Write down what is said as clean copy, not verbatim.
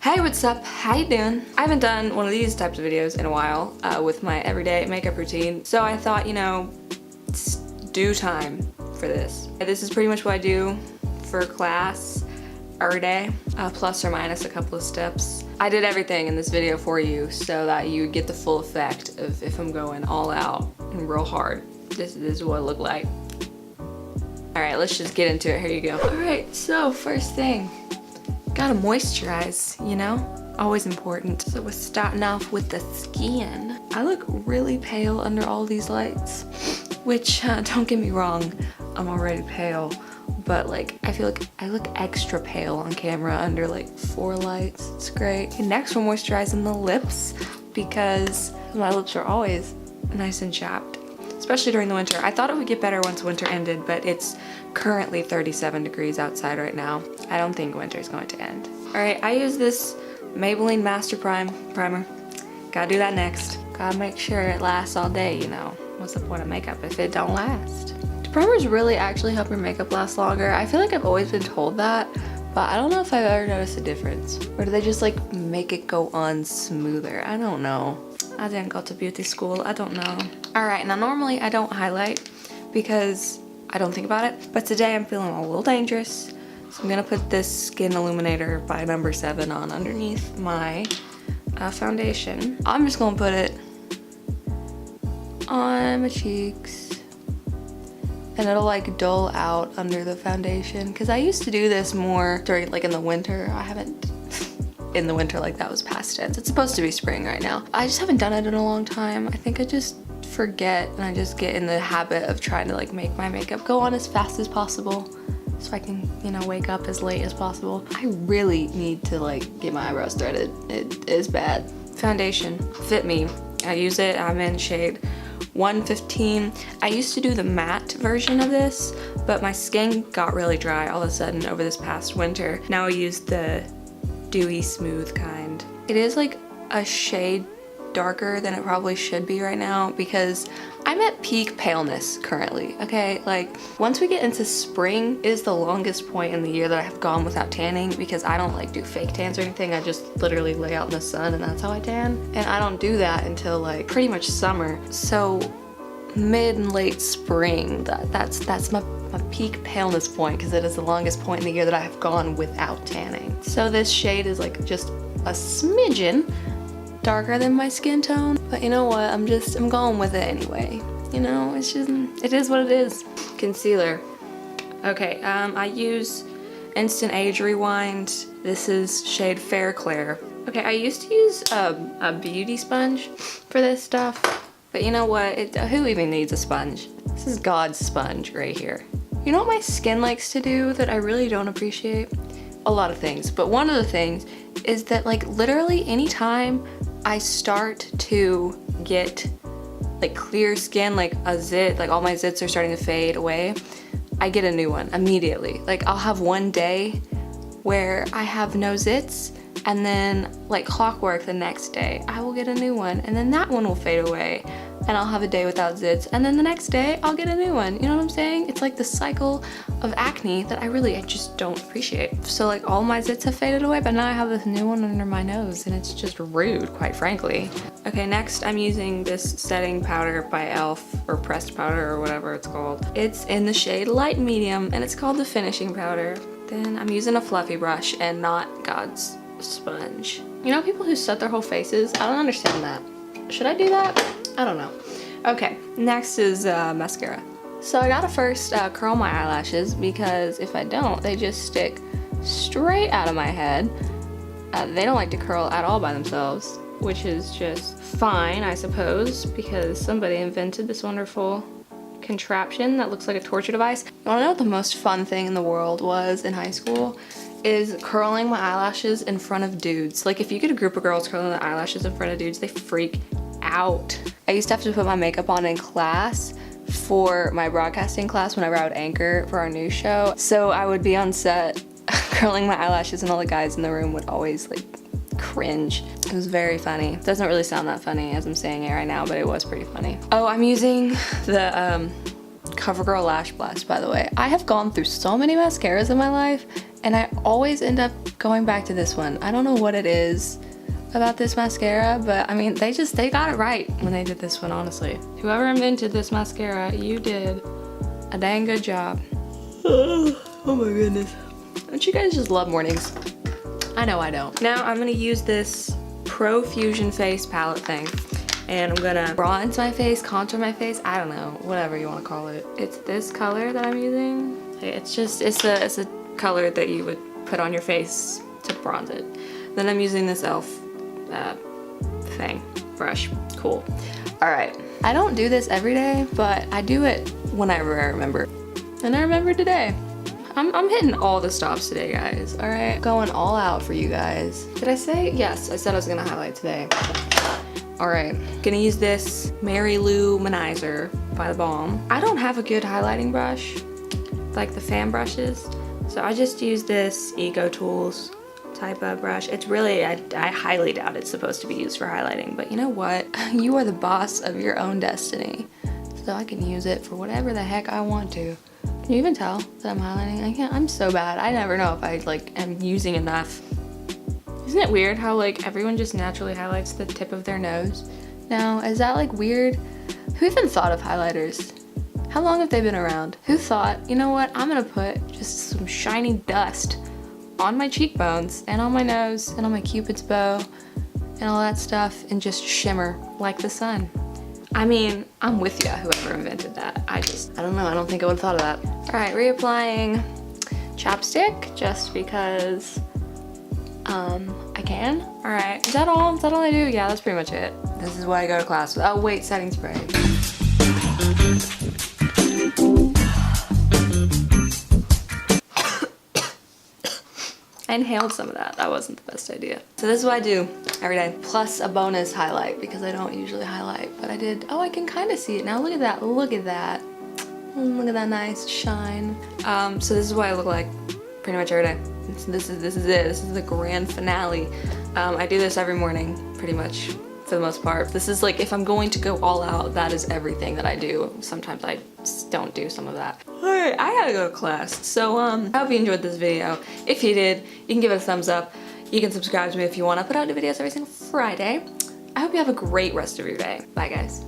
Hey, what's up? How you doing? I haven't done one of these types of videos in a while with my everyday makeup routine, so I thought, you know, it's due time for this. This is pretty much what I do for class every day, plus or minus a couple of steps. I did everything in this video for you so that you get the full effect of if I'm going all out and real hard. This is what it looked like. Alright, let's just get into it. Here you go. Alright, so first thing. Gotta moisturize, you know? Always important. So we're starting off with the skin. I look really pale under all these lights, which, don't get me wrong, I'm already pale, but like, I feel like I look extra pale on camera under like 4 lights. It's great. Okay, next we're moisturizing the lips because my lips are always nice and chapped, especially during the winter. I thought it would get better once winter ended, but it's currently 37 degrees outside right now. I don't think winter is going to end. All right, I use this Maybelline Master Primer. Gotta do that next. Gotta make sure it lasts all day, you know. What's the point of makeup if it don't last? Do primers really actually help your makeup last longer? I feel like I've always been told that, but I don't know if I've ever noticed a difference. Or do they just like make it go on smoother? I don't know. I didn't go to beauty school, I don't know. All right, now normally I don't highlight because I don't think about it, but today I'm feeling a little dangerous. So I'm gonna put this Skin Illuminator by number 7 on underneath my foundation. I'm just gonna put it on my cheeks and it'll like dull out under the foundation because I used to do this more during like in the winter. I haven't in the winter, like that was past tense. It's supposed to be spring right now. I just haven't done it in a long time. I think I just forget and I just get in the habit of trying to like make my makeup go on as fast as possible so I can, you know, wake up as late as possible. I really need to like get my eyebrows threaded. It is bad. Foundation, Fit Me. I use it, I'm in shade 115. I used to do the matte version of this, but my skin got really dry all of a sudden over this past winter. Now I use the dewy smooth kind. It is like a shade darker than it probably should be right now because I'm at peak paleness currently, okay? Like once we get into spring is the longest point in the year that I have gone without tanning because I don't like do fake tans or anything. I just literally lay out in the sun and that's how I tan. And I don't do that until like pretty much summer. So mid and late spring, that's my peak paleness point because it is the longest point in the year that I have gone without tanning. So this shade is like just a smidgen darker than my skin tone, but you know what, I'm going with it anyway. You know, it is what it is. Concealer. Okay, I use Instant Age Rewind. This is shade Fair Clair. Okay, I used to use a beauty sponge for this stuff, but you know what, who even needs a sponge? This is God's sponge right here. You know what my skin likes to do that I really don't appreciate? A lot of things, but one of the things is that like literally anytime I start to get like clear skin, like a zit, like all my zits are starting to fade away, I get a new one immediately. Like I'll have one day where I have no zits and then like clockwork the next day I will get a new one and then that one will fade away and I'll have a day without zits and then the next day I'll get a new one. You know what I'm saying? It's like the cycle of acne that I just don't appreciate. So like all my zits have faded away, but now I have this new one under my nose and it's just rude, quite frankly. Okay, next I'm using this setting powder by e.l.f. or pressed powder or whatever it's called. It's in the shade light medium and it's called the finishing powder. Then I'm using a fluffy brush and not God's sponge. You know people who set their whole faces? I don't understand that. Should I do that? I don't know. Okay, next is mascara. So I gotta first curl my eyelashes because if I don't, they just stick straight out of my head. They don't like to curl at all by themselves, which is just fine, I suppose, because somebody invented this wonderful contraption that looks like a torture device. You wanna know what the most fun thing in the world was in high school? Is curling my eyelashes in front of dudes. Like if you get a group of girls curling their eyelashes in front of dudes, they freak out. I used to have to put my makeup on in class for my broadcasting class whenever I would anchor for our news show. So I would be on set curling my eyelashes and all the guys in the room would always like cringe. It was very funny. It doesn't really sound that funny as I'm saying it right now, but it was pretty funny. Oh, I'm using the CoverGirl Lash Blast, by the way. I have gone through so many mascaras in my life And I always end up going back to this one. I don't know what it is about this mascara, but I mean, they got it right when they did this one, honestly. Whoever invented this mascara, you did a dang good job. Oh my goodness. Don't you guys just love mornings? I know I don't. Now I'm gonna use this Profusion face palette thing, and I'm gonna bronze my face, contour my face, I don't know, whatever you wanna call it. It's this color that I'm using. It's a color that you would put on your face to bronze it. Then I'm using this e.l.f. Thing, brush, cool. All right, I don't do this every day, but I do it whenever I remember. And I remember today. I'm hitting all the stops today, guys, all right? Going all out for you guys. Did I say? Yes, I said I was gonna highlight today. All right, gonna use this Mary Lou Manizer by The Balm. I don't have a good highlighting brush, like the fan brushes, so I just use this Ego Tools type of brush. It's really, I highly doubt it's supposed to be used for highlighting, but you know what? You are the boss of your own destiny, so I can use it for whatever the heck I want to. Can you even tell that I'm highlighting? I can't, I'm so bad. I never know if I like am using enough. Isn't it weird how like everyone just naturally highlights the tip of their nose? Now, is that like weird? Who even thought of highlighters? How long have they been around? Who thought, you know what, I'm gonna put just some shiny dust on my cheekbones and on my nose and on my Cupid's bow and all that stuff and just shimmer like the sun. I mean, I'm with ya, whoever invented that. I don't know, I don't think I would've thought of that. All right, reapplying chapstick just because I can. All right, is that all? Is that all I do? Yeah, that's pretty much it. This is why I go to class. Oh wait, setting spray. I inhaled some of that. That wasn't the best idea. So this is what I do every day, plus a bonus highlight because I don't usually highlight, but I did. Oh, I can kind of see it now. Look at that. Look at that. Look at that nice shine. So this is what I look like pretty much every day. This is it. This is the grand finale. I do this every morning, pretty much, for the most part. This is like, if I'm going to go all out, that is everything that I do. Sometimes I just don't do some of that. Alright, I gotta go to class. So, I hope you enjoyed this video. If you did, you can give it a thumbs up. You can subscribe to me if you want. I put out new videos every single Friday. I hope you have a great rest of your day. Bye, guys.